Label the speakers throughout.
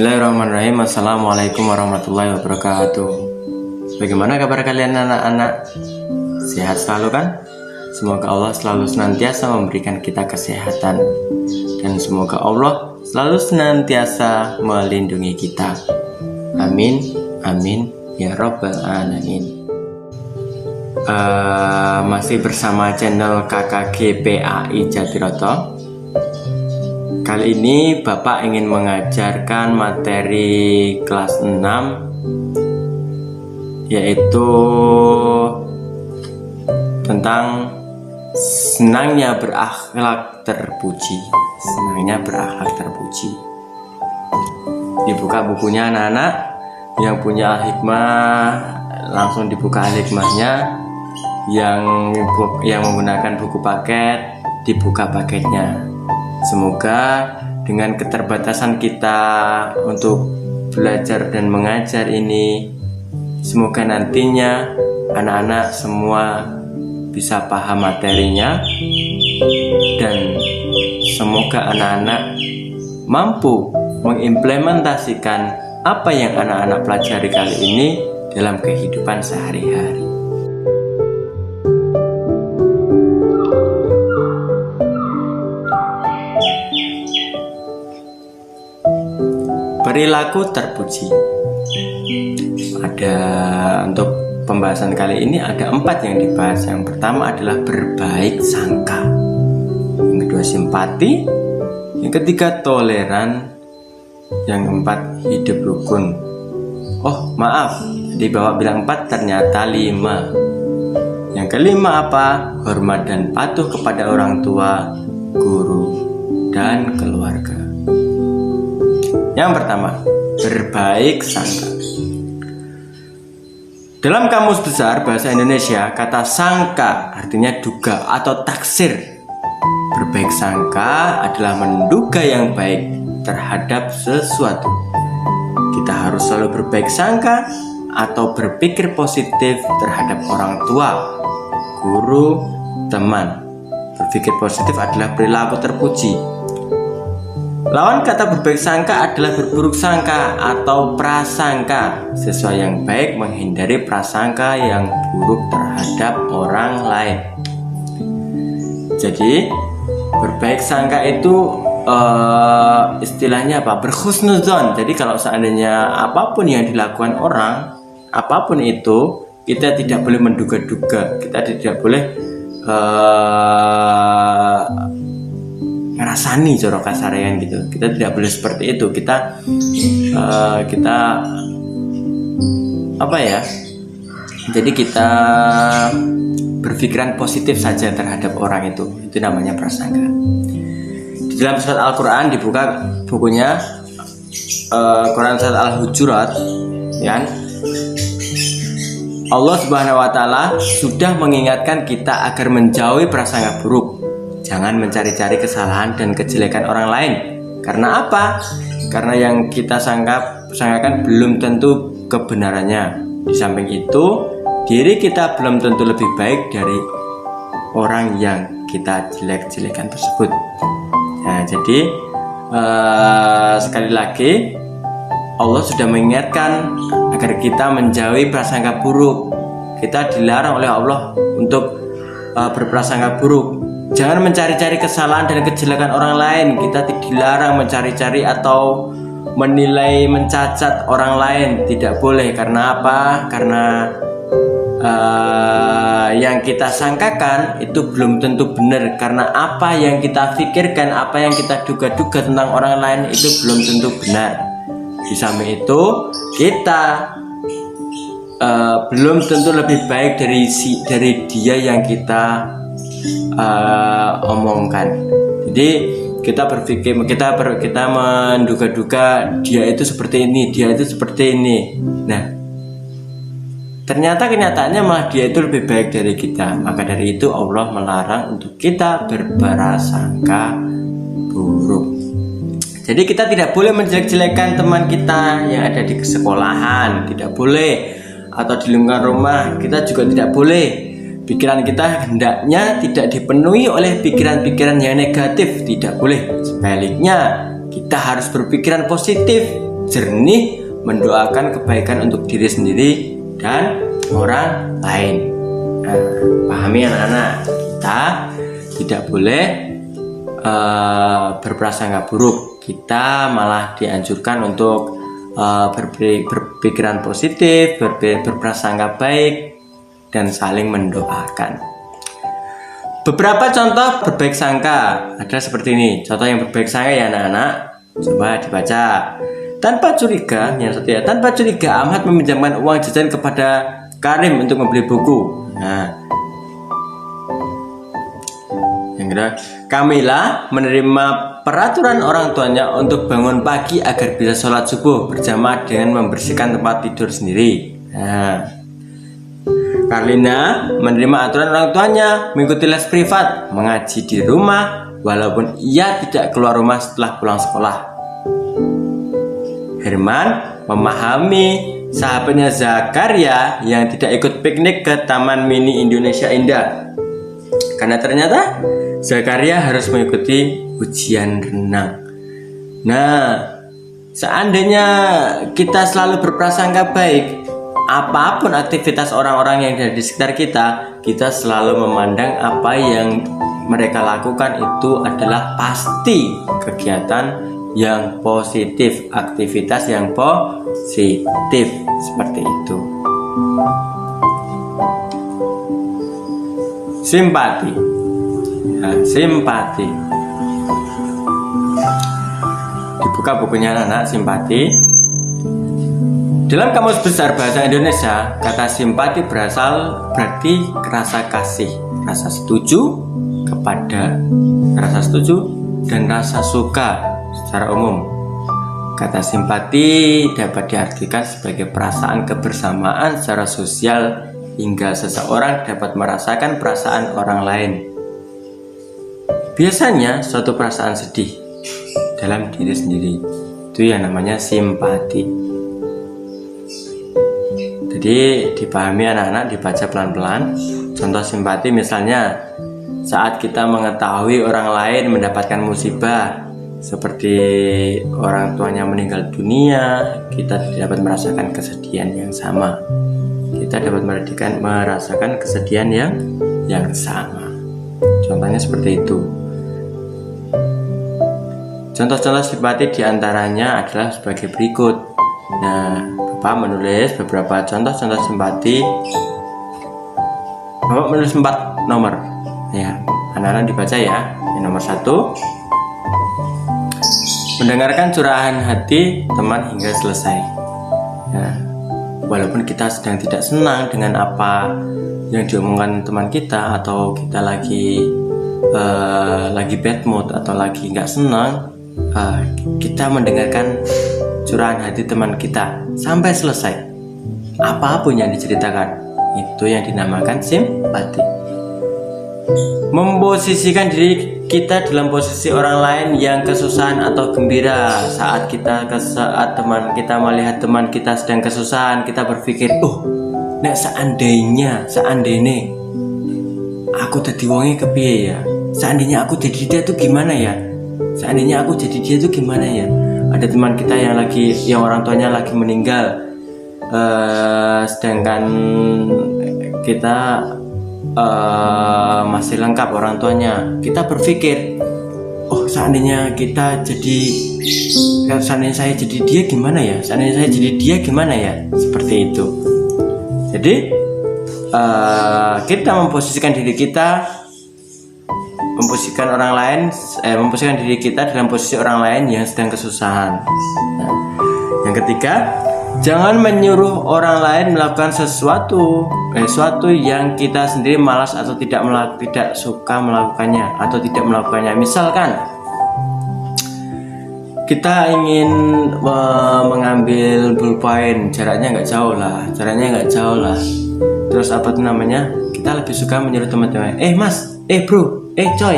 Speaker 1: Bismillahirrahmanirrahim. Assalamualaikum warahmatullahi wabarakatuh. Bagaimana kabar kalian anak-anak? Sehat selalu kan? Semoga Allah selalu senantiasa memberikan kita kesehatan, dan semoga Allah selalu senantiasa melindungi kita. Amin, amin, ya Rabbal Alamin. Masih bersama channel KKGPAI Jatiroto. Kali ini Bapak ingin mengajarkan materi kelas 6, yaitu tentang senangnya berakhlak terpuji. Senangnya berakhlak terpuji. Dibuka bukunya anak-anak. Yang punya Al-Hikmah langsung dibuka Al-Hikmahnya. Yang menggunakan buku paket, dibuka paketnya. Semoga dengan keterbatasan kita untuk belajar dan mengajar ini, semoga nantinya anak-anak semua bisa paham materinya, dan semoga anak-anak mampu mengimplementasikan apa yang anak-anak pelajari kali ini dalam kehidupan sehari-hari. Perilaku terpuji. Untuk pembahasan kali ini ada 4 yang dibahas. Yang pertama adalah berbaik sangka. Yang kedua simpati. Yang ketiga toleran. Yang keempat hidup rukun. Oh maaf, di bawah bilang 4 ternyata 5. Yang kelima apa? Hormat dan patuh kepada orang tua, guru, dan keluarga. Yang pertama, berbaik sangka. Dalam Kamus Besar Bahasa Indonesia, kata sangka artinya duga atau taksir. Berbaik sangka adalah menduga yang baik terhadap sesuatu. Kita harus selalu berbaik sangka atau berpikir positif terhadap orang tua, guru, teman. Berpikir positif adalah perilaku terpuji. Lawan kata berbaik sangka adalah berburuk sangka atau prasangka. Sesuai yang baik menghindari prasangka yang buruk terhadap orang lain. Jadi berbaik sangka itu istilahnya apa? Berhusnuzon. Jadi kalau seandainya apapun yang dilakukan orang, apapun itu, kita tidak boleh menduga-duga. Kita tidak boleh ngerasani jorok kasarean gitu. Kita tidak boleh seperti itu. Kita apa ya? Jadi kita berpikiran positif saja terhadap orang itu. Itu namanya prasangka. Di dalam surat Al-Quran dibuka bukunya Quran surat Al-Hujurat, ya. Allah Subhanahu wa taala sudah mengingatkan kita agar menjauhi prasangka buruk. Jangan mencari-cari kesalahan dan kejelekan orang lain. Karena apa? Karena yang kita sangkakan belum tentu kebenarannya. Di samping itu, diri kita belum tentu lebih baik dari orang yang kita jelek-jelekan tersebut. Nah, jadi sekali lagi Allah sudah mengingatkan agar kita menjauhi prasangka buruk. Kita dilarang oleh Allah untuk berprasangka buruk. Jangan mencari-cari kesalahan dan kejelekan orang lain. Kita dilarang mencari-cari atau menilai, mencacat orang lain. Tidak boleh. Karena apa? Karena yang kita sangkakan itu belum tentu benar. Karena apa yang kita pikirkan, apa yang kita duga-duga tentang orang lain itu belum tentu benar. Di samping itu, kita belum tentu lebih baik dari dia yang kita omongkan. Jadi kita berpikir, kita menduga-duga dia itu seperti ini, dia itu seperti ini. Nah, ternyata kenyataannya malah dia itu lebih baik dari kita. Maka dari itu Allah melarang untuk kita berprasangka buruk. Jadi kita tidak boleh menjelek-jelekan teman kita yang ada di sekolahan, tidak boleh, atau di lingkungan rumah. Kita juga tidak boleh. Pikiran kita hendaknya tidak dipenuhi oleh pikiran-pikiran yang negatif, tidak boleh. Sebaliknya, kita harus berpikiran positif jernih mendoakan kebaikan untuk diri sendiri dan orang lain. Nah, pahami anak-anak, kita tidak boleh berprasangka buruk. Kita malah dianjurkan untuk berpikiran positif, berprasangka baik, dan saling mendoakan. Beberapa contoh berbaik sangka adalah seperti ini. Contoh yang berbaik sangka ya anak-anak, coba dibaca. Tanpa curiga, yang satu ya, tanpa curiga Ahmad meminjamkan uang jajan kepada Karim untuk membeli buku. Nah, yang kedua, Kamila menerima peraturan orang tuanya untuk bangun pagi agar bisa sholat subuh berjamaah dengan membersihkan tempat tidur sendiri. Nah, Karlina menerima aturan orang tuanya mengikuti les privat, mengaji di rumah walaupun ia tidak keluar rumah setelah pulang sekolah. Herman memahami sahabatnya Zakaria yang tidak ikut piknik ke Taman Mini Indonesia Indah karena ternyata Zakaria harus mengikuti ujian renang. Nah, seandainya kita selalu berprasangka baik, apapun aktivitas orang-orang yang ada di sekitar kita, kita selalu memandang apa yang mereka lakukan itu adalah pasti kegiatan yang positif, aktivitas yang positif, seperti itu. Simpati. Ya, simpati. Dibuka bukunya anak-anak, simpati. Dalam Kamus Besar Bahasa Indonesia, kata simpati berarti rasa kasih, rasa setuju dan rasa suka secara umum. Kata simpati dapat diartikan sebagai perasaan kebersamaan secara sosial hingga seseorang dapat merasakan perasaan orang lain. Biasanya suatu perasaan sedih dalam diri sendiri, itu yang namanya simpati. Jadi dipahami anak-anak, dibaca pelan-pelan. Contoh simpati misalnya saat kita mengetahui orang lain mendapatkan musibah seperti orang tuanya meninggal dunia, kita dapat merasakan kesedihan yang sama. Kita dapat merasakan kesedihan yang sama. Contohnya seperti itu. Contoh-contoh simpati diantaranya adalah sebagai berikut. Nah, Bapak menulis beberapa contoh-contoh simpati. Bapak menulis 4 nomor. Ya, anak-anak dibaca ya. Yang nomor 1, mendengarkan curahan hati teman hingga selesai. Nah, walaupun kita sedang tidak senang dengan apa yang diomongkan teman kita, atau kita lagi bad mood atau lagi nggak senang, kita mendengarkan curahan hati teman kita sampai selesai. Apapun yang diceritakan, itu yang dinamakan simpati. Memposisikan diri kita dalam posisi orang lain yang kesusahan atau gembira. Saat teman kita melihat teman kita sedang kesusahan, kita berpikir, nek seandainya aku jadi wonge kepiye ya? Seandainya aku jadi dia tuh gimana ya? Seandainya aku jadi dia tuh gimana ya? Ada teman kita yang orang tuanya lagi meninggal, sedangkan kita masih lengkap orang tuanya. Kita berpikir, seandainya saya jadi dia gimana ya? Seandainya saya jadi dia gimana ya? Seperti itu. Jadi kita memposisikan diri kita, memposisikan diri kita dalam posisi orang lain yang sedang kesusahan. Nah, yang ketiga, jangan menyuruh orang lain melakukan sesuatu yang kita sendiri malas atau tidak suka melakukannya atau tidak melakukannya. Misalkan kita ingin mengambil pulpen, jaraknya nggak jauh lah. Terus kita lebih suka menyuruh teman-teman, mas, bro, coy,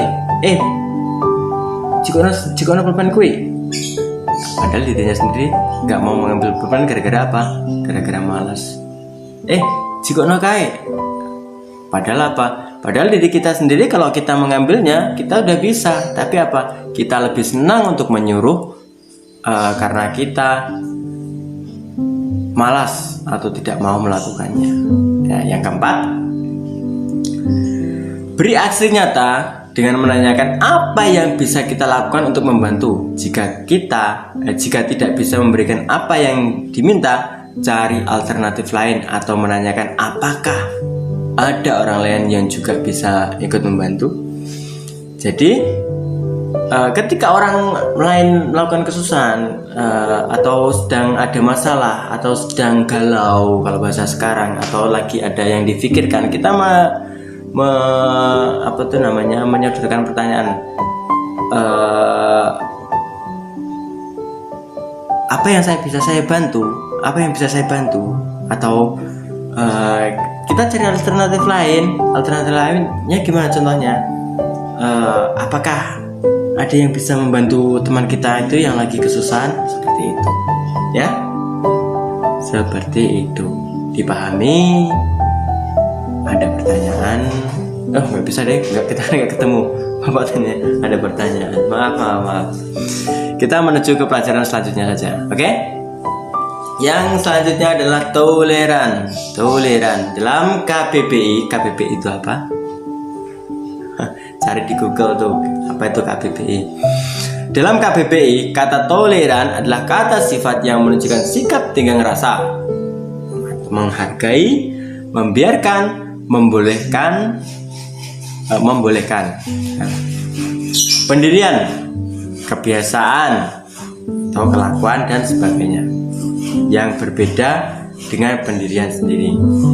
Speaker 1: jikono pulpen kui. Padahal dirinya sendiri nggak mau mengambil pulpen gara-gara apa? Gara-gara malas. Jikono kae. Padahal apa? Padahal diri kita sendiri kalau kita mengambilnya kita udah bisa, tapi apa? Kita lebih senang untuk menyuruh karena kita malas atau tidak mau melakukannya. Ya, yang keempat, beri aksi nyata dengan menanyakan apa yang bisa kita lakukan untuk membantu. Jika tidak bisa memberikan apa yang diminta, cari alternatif lain atau menanyakan apakah ada orang lain yang juga bisa ikut membantu. Jadi ketika orang lain melakukan kesusahan atau sedang ada masalah atau sedang galau kalau bahasa sekarang, atau lagi ada yang difikirkan, kita menyodorkan pertanyaan, apa yang bisa saya bantu, atau kita cari alternatif lainnya gimana contohnya, apakah ada yang bisa membantu teman kita itu yang lagi kesusahan, seperti itu ya, seperti itu. Dipahami? Ada pertanyaan? Nggak bisa deh, kita nggak ketemu. Bapak tanya ada pertanyaan. Maaf. Kita menuju ke pelajaran selanjutnya saja, oke? Yang selanjutnya adalah toleran. Dalam KBBI itu apa? Cari di Google tuh, apa itu KBBI. Dalam KBBI, kata toleran adalah kata sifat yang menunjukkan sikap tenggang rasa, menghargai, membiarkan, membolehkan, pendirian, kebiasaan atau kelakuan dan sebagainya yang berbeda dengan pendirian sendiri.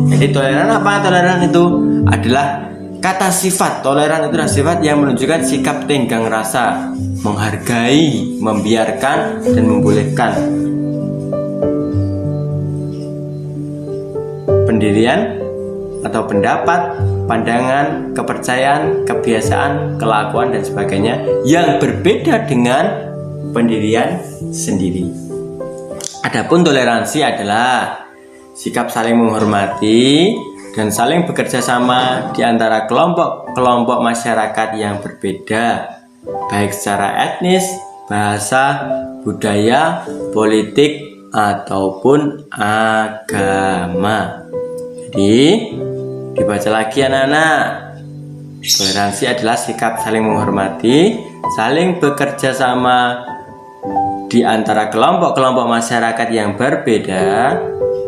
Speaker 1: Jadi toleran apa? Toleran itu adalah kata sifat. Toleran itu adalah sifat yang menunjukkan sikap tenggang rasa, menghargai, membiarkan, dan membolehkan. Pendirian atau pendapat, pandangan, kepercayaan, kebiasaan, kelakuan, dan sebagainya yang berbeda dengan pendirian sendiri. Adapun toleransi adalah sikap saling menghormati dan saling bekerja sama di antara kelompok-kelompok masyarakat yang berbeda, baik secara etnis, bahasa, budaya, politik, ataupun agama. Jadi, dibaca lagi anak-anak. Toleransi adalah sikap saling menghormati, saling bekerja sama di antara kelompok-kelompok masyarakat yang berbeda,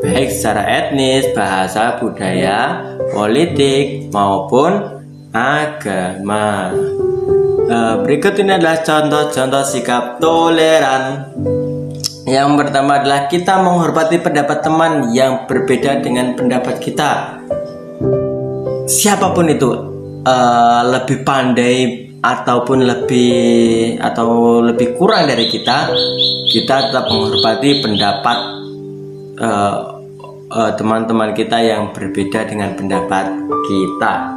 Speaker 1: baik secara etnis, bahasa, budaya, politik, maupun agama. Berikut ini adalah contoh-contoh sikap toleran. Yang pertama adalah kita menghormati pendapat teman yang berbeda dengan pendapat kita. Siapapun itu, lebih pandai ataupun lebih kurang dari kita tetap menghormati pendapat teman-teman kita yang berbeda dengan pendapat kita.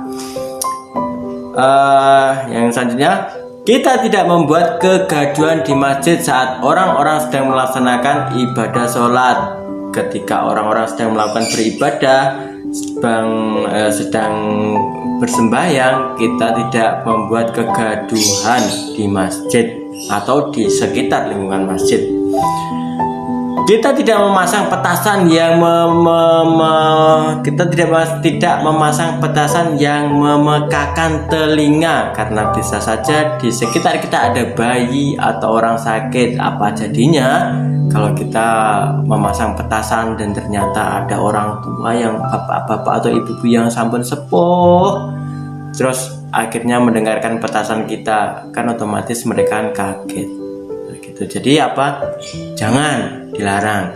Speaker 1: Yang selanjutnya, kita tidak membuat kegaduhan di masjid saat orang-orang sedang melaksanakan ibadah sholat. Ketika orang-orang sedang melakukan beribadah, sedang bersembahyang, kita tidak membuat kegaduhan di masjid atau di sekitar lingkungan masjid. Kita tidak memasang petasan yang memekakan telinga, karena bisa saja di sekitar kita ada bayi atau orang sakit. Apa jadinya kalau kita memasang petasan dan ternyata ada orang tua yang bapak-bapak atau ibu-ibu yang sampun sepuh, terus akhirnya mendengarkan petasan kita, kan otomatis mereka kaget. Jadi apa? Jangan, dilarang.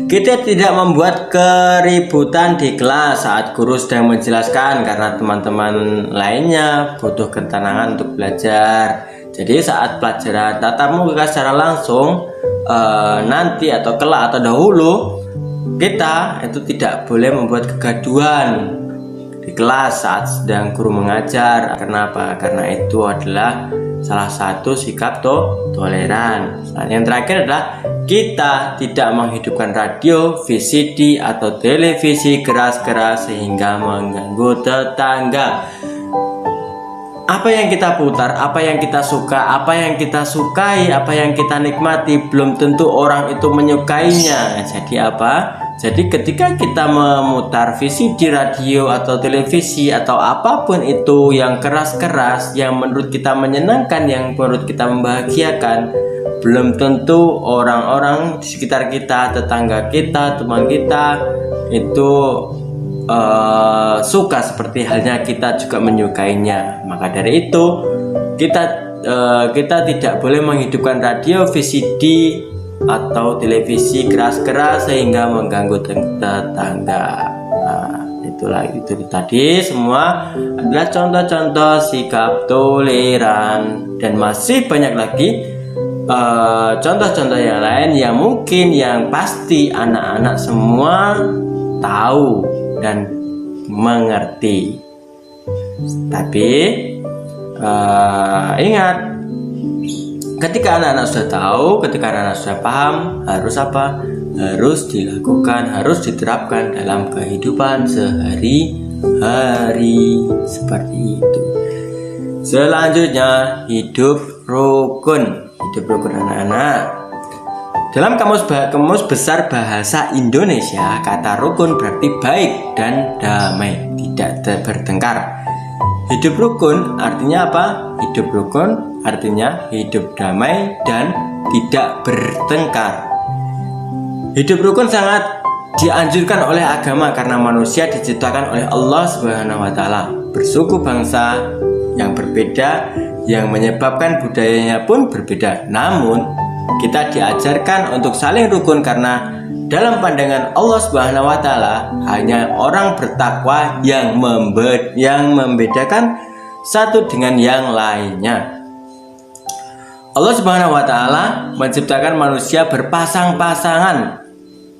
Speaker 1: Kita tidak membuat keributan di kelas saat guru sedang menjelaskan, karena teman-teman lainnya butuh ketenangan untuk belajar. Jadi saat pelajaran tatap muka secara langsung nanti atau kelak atau dahulu, kita itu tidak boleh membuat kegaduhan di kelas saat sedang guru mengajar. Kenapa? Karena itu adalah salah satu sikap toleran. Yang terakhir adalah kita tidak menghidupkan radio, VCD, atau televisi keras-keras sehingga mengganggu tetangga. apa yang kita putar, apa yang kita suka, apa yang kita sukai, apa yang kita nikmati, belum tentu orang itu menyukainya. Jadi apa? Jadi ketika kita memutar VCD, radio atau televisi atau apapun itu yang keras-keras, yang menurut kita menyenangkan, yang menurut kita membahagiakan, belum tentu orang-orang di sekitar kita, tetangga kita, teman kita itu suka seperti halnya kita juga menyukainya. Maka dari itu kita tidak boleh menghidupkan radio, VCD atau televisi keras-keras sehingga mengganggu tetangga. Itu tadi semua adalah contoh-contoh sikap toleran, dan masih banyak lagi contoh-contoh yang lain yang mungkin yang pasti anak-anak semua tahu dan mengerti. Tapi ingat, ketika anak-anak sudah tahu, ketika anak-anak sudah paham, harus apa? Harus dilakukan, harus diterapkan dalam kehidupan sehari-hari seperti itu. Selanjutnya, hidup rukun. Hidup rukun anak-anak. Dalam kamus besar bahasa Indonesia, kata rukun berarti baik dan damai, tidak bertengkar. Hidup rukun artinya apa? Hidup rukun artinya hidup damai dan tidak bertengkar. Hidup rukun sangat dianjurkan oleh agama karena manusia diciptakan oleh Allah Subhanahu wa taala bersuku bangsa yang berbeda, yang menyebabkan budayanya pun berbeda. Namun kita diajarkan untuk saling rukun karena dalam pandangan Allah Subhanahu wa taala hanya orang bertakwa yang membedakan satu dengan yang lainnya. Allah Subhanahu wa taala menciptakan manusia berpasang-pasangan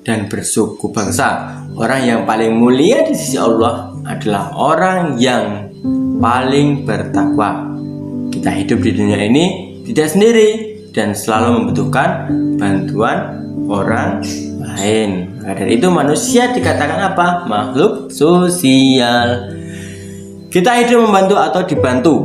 Speaker 1: dan bersuku bangsa. Orang yang paling mulia di sisi Allah adalah orang yang paling bertakwa. Kita hidup di dunia ini tidak sendiri dan selalu membutuhkan bantuan orang lain. Maka dari itu manusia dikatakan apa? Makhluk sosial. Kita hidup membantu atau dibantu.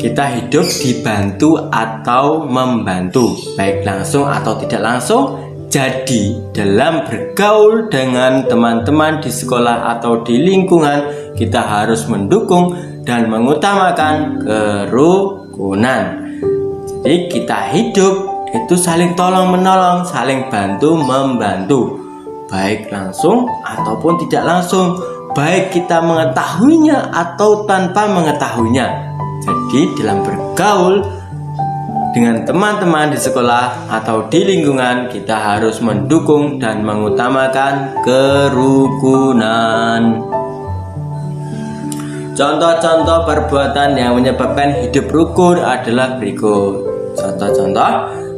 Speaker 1: Kita hidup dibantu atau membantu, baik langsung atau tidak langsung. Jadi dalam bergaul dengan teman-teman di sekolah atau di lingkungan, kita harus mendukung dan mengutamakan kerukunan. Jadi kita hidup itu saling tolong menolong, saling bantu membantu, baik langsung ataupun tidak langsung, baik kita mengetahuinya atau tanpa mengetahuinya. Jadi dalam bergaul dengan teman-teman di sekolah atau di lingkungan, kita harus mendukung dan mengutamakan kerukunan. Contoh-contoh perbuatan yang menyebabkan hidup rukun adalah berikut. Contoh-contoh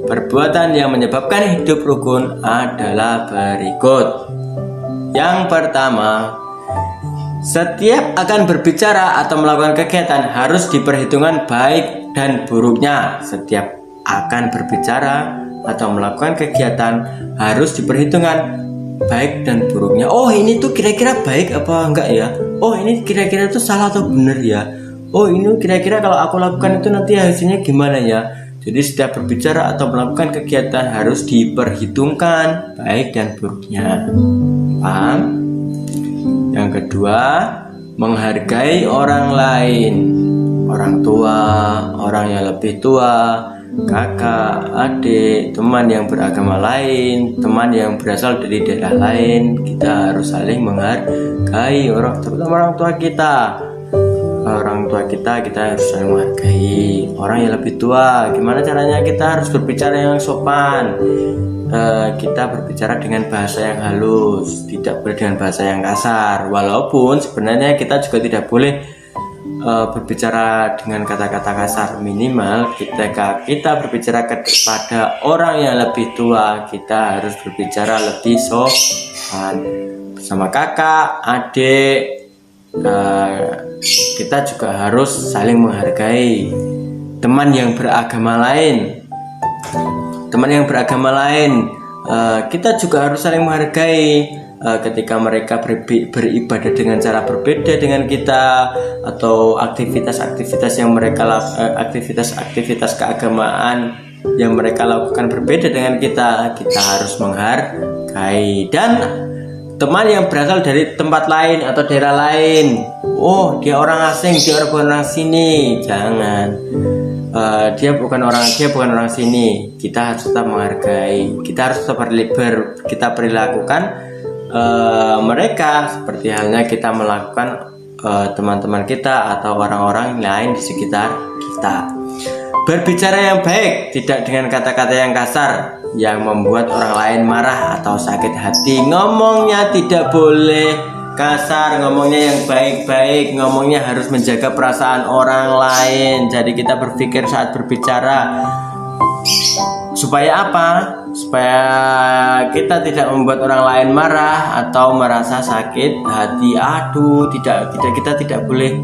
Speaker 1: perbuatan yang menyebabkan hidup rukun adalah berikut. Yang pertama, setiap akan berbicara atau melakukan kegiatan harus diperhitungkan baik dan buruknya. Setiap akan berbicara atau melakukan kegiatan harus diperhitungkan baik dan buruknya. Oh, ini tuh kira-kira baik apa enggak ya? Oh, ini kira-kira tuh salah atau benar ya? Oh, ini kira-kira kalau aku lakukan itu nanti hasilnya gimana ya? Jadi setiap berbicara atau melakukan kegiatan harus diperhitungkan baik dan buruknya. Paham? Yang kedua, menghargai orang lain. Orang tua, orang yang lebih tua, kakak, adik, teman yang beragama lain, teman yang berasal dari daerah lain. Kita harus saling menghargai terutama orang tua kita. Orang tua kita harus saling menghargai. Orang yang lebih tua, gimana caranya? Kita harus berbicara yang sopan. Kita berbicara dengan bahasa yang halus, tidak boleh dengan bahasa yang kasar. Walaupun sebenarnya kita juga tidak boleh berbicara dengan kata-kata kasar. Minimal ketika kita berbicara kepada orang yang lebih tua, kita harus berbicara lebih sopan. Bersama kakak, adik, kita juga harus saling menghargai. Teman yang beragama lain, kita juga harus saling menghargai. ketika mereka beribadah dengan cara berbeda dengan kita, atau aktivitas-aktivitas yang mereka aktivitas keagamaan yang mereka lakukan berbeda dengan kita harus menghargai. Dan teman yang berasal dari tempat lain atau daerah lain, oh dia orang asing, dia bukan orang sini, jangan. Dia bukan orang sini, kita harus tetap menghargai, kita harus tetap kita perilakukan mereka seperti halnya kita melakukan teman-teman kita atau orang-orang lain di sekitar kita. Berbicara yang baik, tidak dengan kata-kata yang kasar yang membuat orang lain marah atau sakit hati. Ngomongnya tidak boleh kasar, ngomongnya yang baik-baik, ngomongnya harus menjaga perasaan orang lain. Jadi kita berpikir saat berbicara supaya apa? Supaya kita tidak membuat orang lain marah atau merasa sakit hati. Kita tidak boleh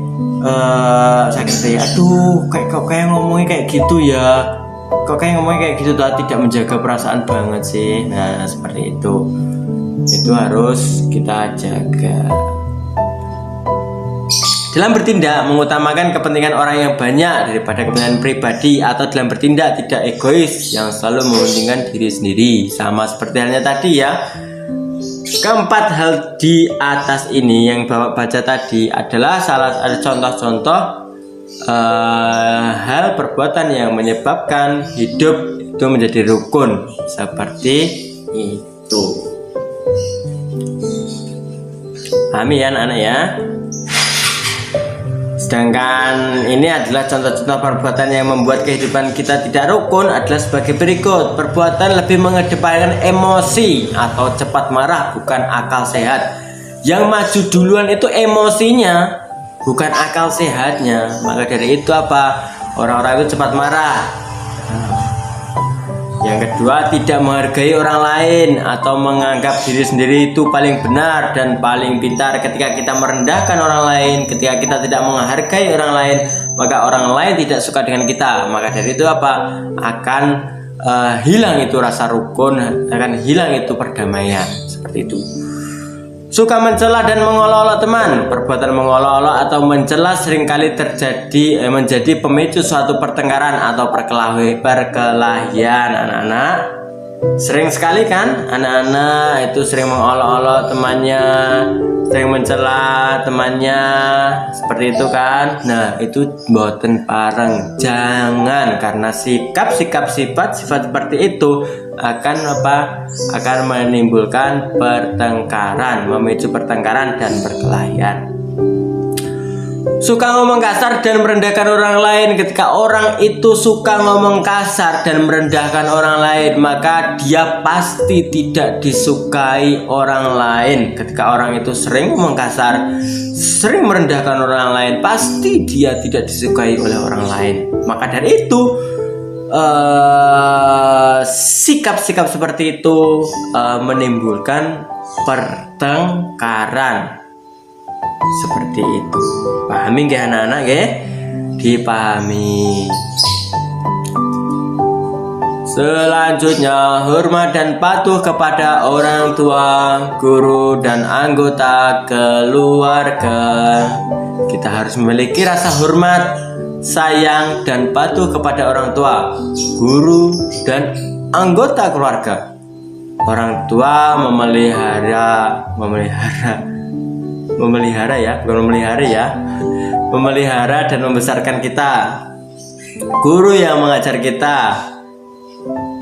Speaker 1: sakit hati. Kayak ngomongnya kayak gitu ya. Kok kayak ngomongnya kayak gitu, tidak menjaga perasaan banget sih. Nah, seperti itu. Itu harus kita jaga. Dalam bertindak mengutamakan kepentingan orang yang banyak daripada kepentingan pribadi, atau dalam bertindak tidak egois yang selalu mementingkan diri sendiri. Sama seperti halnya tadi ya. Keempat hal di atas ini yang Bapak baca tadi adalah ada contoh-contoh hal perbuatan yang menyebabkan hidup itu menjadi rukun seperti itu. Pahami ya anak-anak ya. Sedangkan ini adalah contoh-contoh perbuatan yang membuat kehidupan kita tidak rukun adalah sebagai berikut. Perbuatan lebih mengedepankan emosi atau cepat marah, bukan akal sehat. Yang maju duluan itu emosinya, bukan akal sehatnya. Maka dari itu apa? Orang-orang itu cepat marah. Yang kedua, tidak menghargai orang lain atau menganggap diri sendiri itu paling benar dan paling pintar. Ketika kita merendahkan orang lain, ketika kita tidak menghargai orang lain, maka orang lain tidak suka dengan kita. Maka dari itu apa? Akan hilang itu rasa rukun, akan hilang itu perdamaian. Seperti itu. Suka mencela dan mengolok-olok teman. Perbuatan mengolok-olok atau mencela seringkali menjadi pemicu suatu pertengkaran atau perkelahian. Anak-anak sering sekali kan anak-anak itu sering mengolok-olok temannya, sering mencela temannya, seperti itu kan. Nah, itu boten pareng. Jangan, karena sifat seperti itu akan menimbulkan pertengkaran, memicu pertengkaran dan perkelahian. Suka ngomong kasar dan merendahkan orang lain. Ketika orang itu suka ngomong kasar dan merendahkan orang lain, maka dia pasti tidak disukai orang lain. Ketika orang itu sering ngomong kasar, sering merendahkan orang lain, pasti dia tidak disukai oleh orang lain. Maka dari itu sikap-sikap seperti itu menimbulkan pertengkaran seperti itu. Pahami nggih anak-anak nggih? Dipahami. Selanjutnya, hormat dan patuh kepada orang tua, guru, dan anggota keluarga. Kita harus memiliki rasa hormat, sayang, dan patuh kepada orang tua, guru, dan anggota keluarga. Orang tua memelihara dan membesarkan kita. Guru yang mengajar kita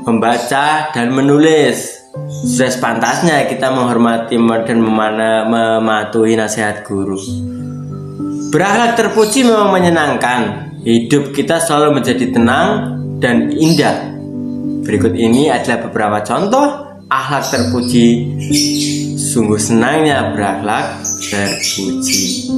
Speaker 1: membaca dan menulis. Sudah sepantasnya kita menghormati dan mematuhi nasihat guru. Berakhlak terpuji memang menyenangkan. Hidup kita selalu menjadi tenang dan indah. Berikut ini adalah beberapa contoh akhlak terpuji. Sungguh senangnya berakhlak terpuji.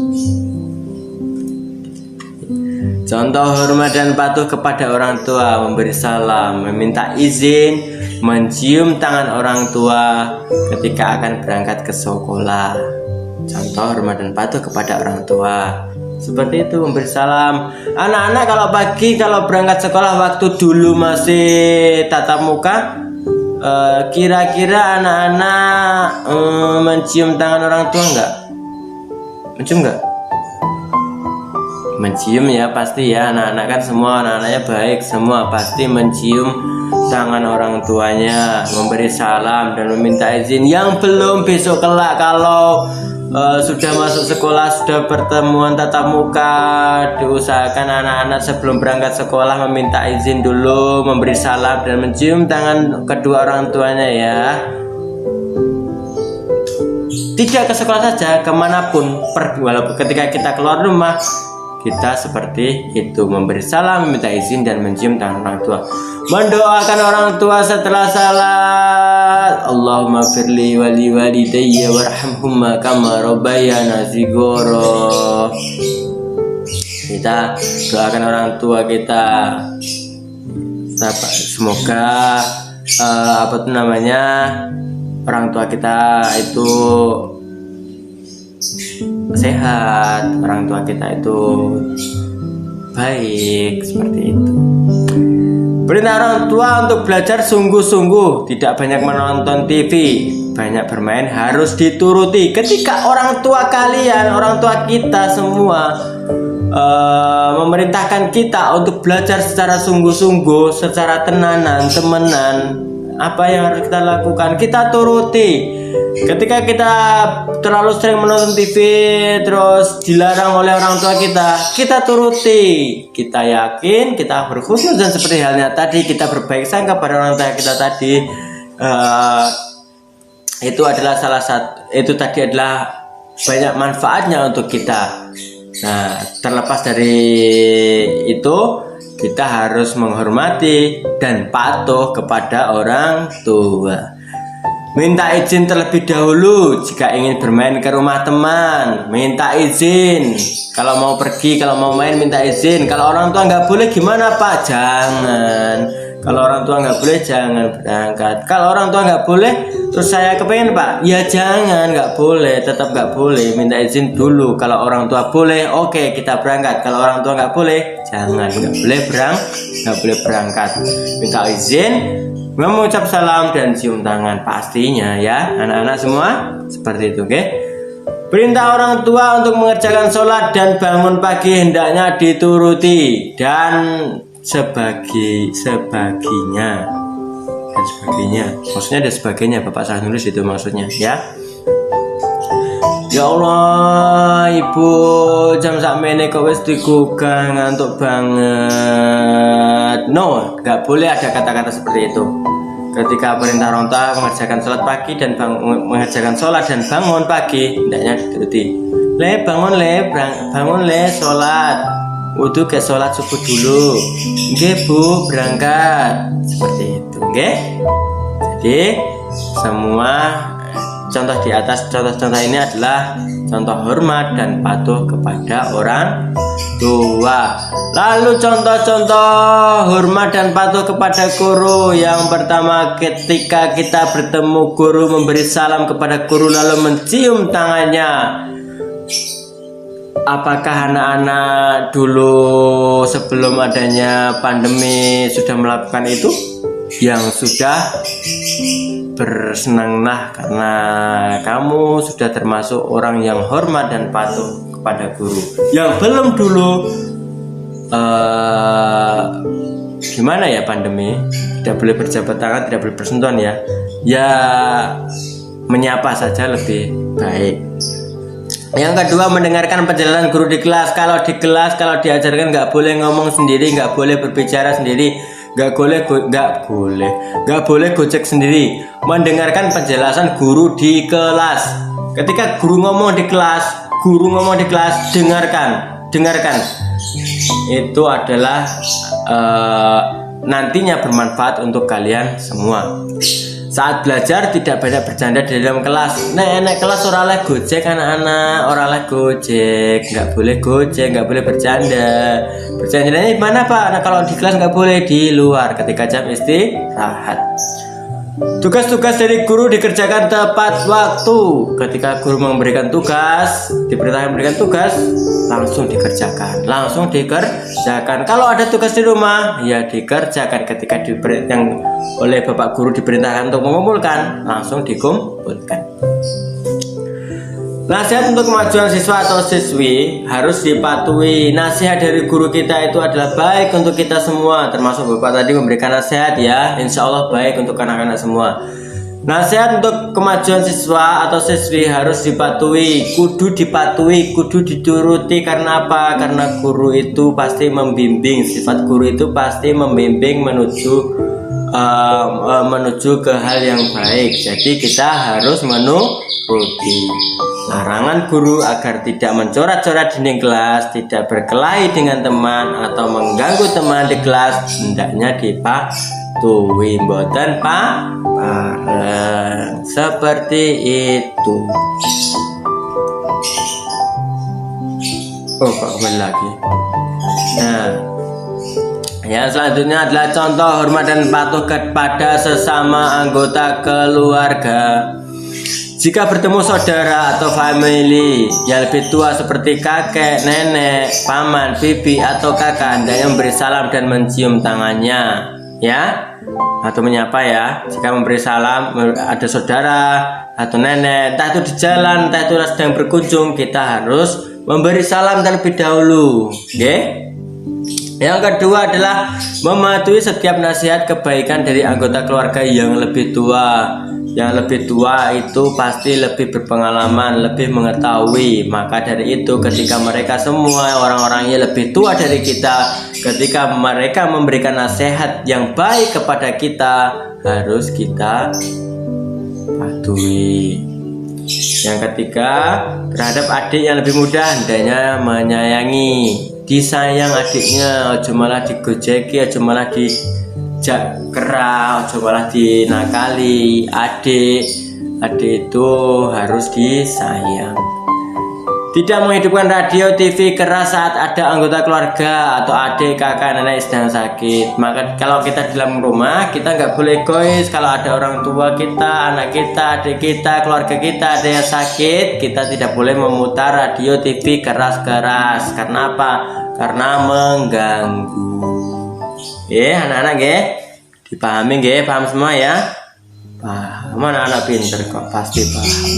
Speaker 1: Contoh hormat dan patuh kepada orang tua, memberi salam, meminta izin, mencium tangan orang tua ketika akan berangkat ke sekolah. Contoh hormat dan patuh kepada orang tua seperti itu, memberi salam. Anak-anak kalau berangkat sekolah waktu dulu masih tatap muka, Kira-kira anak-anak mencium tangan orang tua enggak? Mencium enggak? Mencium ya pasti ya, anak-anak kan semua anak-anaknya baik semua, pasti mencium tangan orang tuanya, memberi salam dan meminta izin. Yang belum, besok kelak kalau sudah masuk sekolah, sudah pertemuan tatap muka, diusahakan anak-anak sebelum berangkat sekolah meminta izin dulu, memberi salam dan mencium tangan kedua orang tuanya ya. Tidak ke sekolah saja, kemanapun, walaupun ketika kita keluar rumah, kita seperti itu, memberi salam, meminta izin dan mencium tangan orang tua. Mendoakan orang tua setelah salat. Allahumma firli wali walidayya warhamhumma kama rabbayana shighara. Kita doakan orang tua kita. Semoga orang tua kita itu sehat, orang tua kita itu baik, seperti itu. Perintah orang tua untuk belajar sungguh-sungguh, tidak banyak menonton TV, banyak bermain, harus dituruti. Ketika orang tua kalian, orang tua kita semua memerintahkan kita untuk belajar secara sungguh-sungguh, secara tenanan, temenan, apa yang harus kita lakukan? Kita turuti. Ketika kita terlalu sering menonton TV terus dilarang oleh orang tua kita turuti. Kita yakin, kita berkhusus, dan seperti halnya tadi kita berbaik sangka pada orang tua kita tadi, itu adalah banyak manfaatnya untuk kita. Nah, terlepas dari itu, kita harus menghormati dan patuh kepada orang tua. Minta izin terlebih dahulu jika ingin bermain ke rumah teman. Minta izin kalau mau pergi, kalau mau main minta izin. Kalau orang tua nggak boleh gimana Pak? Jangan. Kalau orang tua nggak boleh jangan berangkat. Kalau orang tua nggak boleh terus saya kepengen Pak, ya jangan, nggak boleh, tetap nggak boleh. Minta izin dulu. Kalau orang tua boleh, oke, kita berangkat. Kalau orang tua nggak boleh, jangan, nggak boleh berangkat. Minta izin, mengucap salam dan cium tangan pastinya ya, anak-anak semua seperti itu, oke? Perintah orang tua untuk mengerjakan sholat dan bangun pagi hendaknya dituruti, dan sebagainya. Maksudnya ada sebagainya, Bapak salah nulis itu maksudnya ya. Ya Allah, Ibu jam sakmene kok wis digugah, ngantuk banget. No, nggak boleh ada kata-kata seperti itu. Ketika perintah orang tua mengerjakan sholat pagi dan mengerjakan sholat dan bangun pagi, hendaknya dituruti. Bangun le sholat. Wudu ke sholat subuh dulu. Nggih Bu, berangkat. Seperti itu, nggih. Jadi semua contoh di atas, contoh-contoh ini adalah contoh hormat dan patuh kepada orang tua. Lalu contoh-contoh hormat dan patuh kepada guru. Yang pertama, ketika kita bertemu guru, memberi salam kepada guru lalu mencium tangannya. Apakah anak-anak dulu sebelum adanya pandemi sudah melakukan itu? Yang sudah bersenang-senang karena kamu sudah termasuk orang yang hormat dan patuh kepada guru. Yang belum dulu, gimana ya pandemi? Tidak boleh berjabat tangan, tidak boleh bersentuhan ya. Ya menyapa saja lebih baik. Yang kedua, mendengarkan penjelasan guru di kelas. Kalau di kelas, kalau diajarkan nggak boleh ngomong sendiri, nggak boleh berbicara sendiri, nggak boleh gojek sendiri. Mendengarkan penjelasan guru di kelas. Ketika guru ngomong di kelas, dengarkan. Itu adalah nantinya bermanfaat untuk kalian semua. Saat belajar tidak banyak bercanda di dalam kelas. Nek kelas ora oleh gojek anak-anak, ora oleh gojek, nggak boleh gojek, nggak boleh bercanda. Bercandanya di mana Pak? Nah, kalau di kelas nggak boleh, di luar ketika jam istirahat. Tugas-tugas dari guru dikerjakan tepat waktu. Ketika guru memberikan tugas, diperintahkan memberikan tugas, langsung dikerjakan. Kalau ada tugas di rumah, ya dikerjakan. Ketika yang oleh bapak guru diperintahkan untuk mengumpulkan, langsung dikumpulkan. Nasihat untuk kemajuan siswa atau siswi harus dipatuhi. Nasihat dari guru kita itu adalah baik untuk kita semua, termasuk bapak tadi memberikan nasihat ya, insya Allah baik untuk anak-anak semua. Nasihat untuk kemajuan siswa atau siswi harus dipatuhi, kudu dituruti. Karena apa? Karena guru itu pasti membimbing, sifat guru itu pasti membimbing menuju ke hal yang baik. Jadi kita harus menuruti larangan guru agar tidak mencoret-coret dinding kelas, tidak berkelahi dengan teman atau mengganggu teman di kelas, hendaknya dipatuhi. Mboten bareng seperti itu. Oh, kok kembali lagi. Nah, yang selanjutnya adalah contoh hormat dan patuh kepada sesama anggota keluarga. Jika bertemu saudara atau family yang lebih tua seperti kakek, nenek, paman, bibi, atau kakak, hendaknya memberi salam dan mencium tangannya, ya, atau menyapa ya. Jika memberi salam, ada saudara atau nenek, entah itu di jalan, entah itu sedang berkunjung, kita harus memberi salam terlebih dahulu, oke? Yang kedua adalah mematuhi setiap nasihat kebaikan dari anggota keluarga yang lebih tua. Yang lebih tua itu pasti lebih berpengalaman, lebih mengetahui. Maka dari itu ketika mereka semua orang-orangnya lebih tua dari kita, ketika mereka memberikan nasihat yang baik kepada kita, harus kita patuhi. Yang ketiga, terhadap adik yang lebih muda, hendaknya menyayangi, disayang adiknya, ojo malah digojeki, ojo malah dijak keras, ojo malah dinakali. Adik itu harus disayang. Tidak menghidupkan radio, TV keras saat ada anggota keluarga atau adik, kakak, nenek sedang sakit. Maka kalau kita di dalam rumah, kita nggak boleh egois. Kalau ada orang tua kita, anak kita, adik kita, keluarga kita ada yang sakit, kita tidak boleh memutar radio, TV keras-keras. Karena apa? Karena mengganggu. Anak-anak dipahami paham semua ya? Paham, anak-anak pinter kok, pasti paham.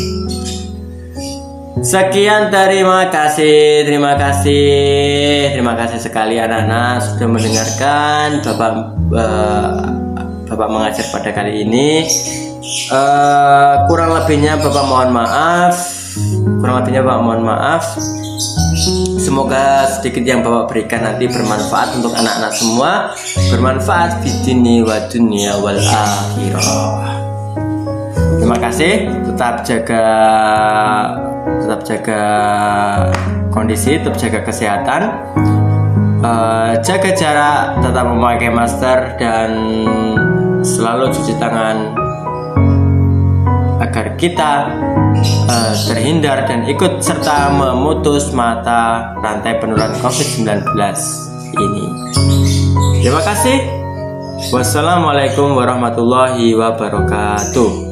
Speaker 1: Sekian, terima kasih sekali anak-anak sudah mendengarkan Bapak mengajar pada kali ini. Kurang lebihnya Bapak mohon maaf. Semoga sedikit yang Bapak berikan nanti bermanfaat untuk anak-anak semua, bermanfaat di dini wa dunia wal akhirah. Terima kasih, tetap jaga kondisi, tetap jaga kesehatan, jaga jarak, tetap memakai masker, dan selalu cuci tangan agar kita terhindar dan ikut serta memutus mata rantai penularan COVID-19 ini. Terima kasih. Wassalamualaikum warahmatullahi wabarakatuh.